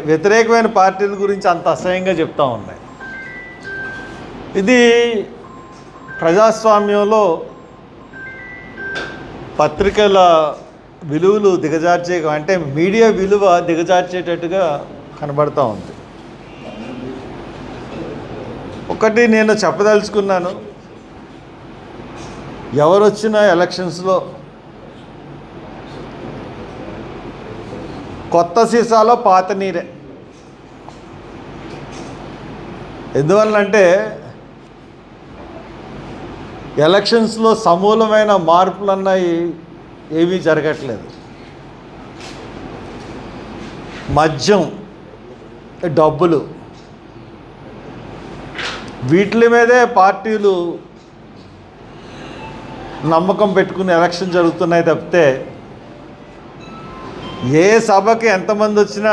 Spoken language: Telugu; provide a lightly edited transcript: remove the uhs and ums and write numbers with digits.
వ్యతిరేకమైన పార్టీల గురించి అంత అసహ్యంగా చెప్తూ ఉన్నాయి. ఇది ప్రజాస్వామ్యంలో పత్రికల విలువలు దిగజార్చే, అంటే మీడియా విలువ దిగజార్చేటట్టుగా కనబడుతూ ఉంది. ఒకటి నేను చెప్పదలుచుకున్నాను, ఎవరు వచ్చినా ఎలక్షన్స్లో కొత్త సీసాలో పాత నీరే. ఎందువల్లంటే ఎలక్షన్స్లో సమూలమైన మార్పులు అన్నాయి ఏమీ జరగట్లేదు. మద్యం, డబ్బులు, వీటి మీదే పార్టీలు నమ్మకం పెట్టుకుని ఎలక్షన్ జరుగుతున్నాయి తప్పితే ఏ సభకి ఎంతమంది వచ్చినా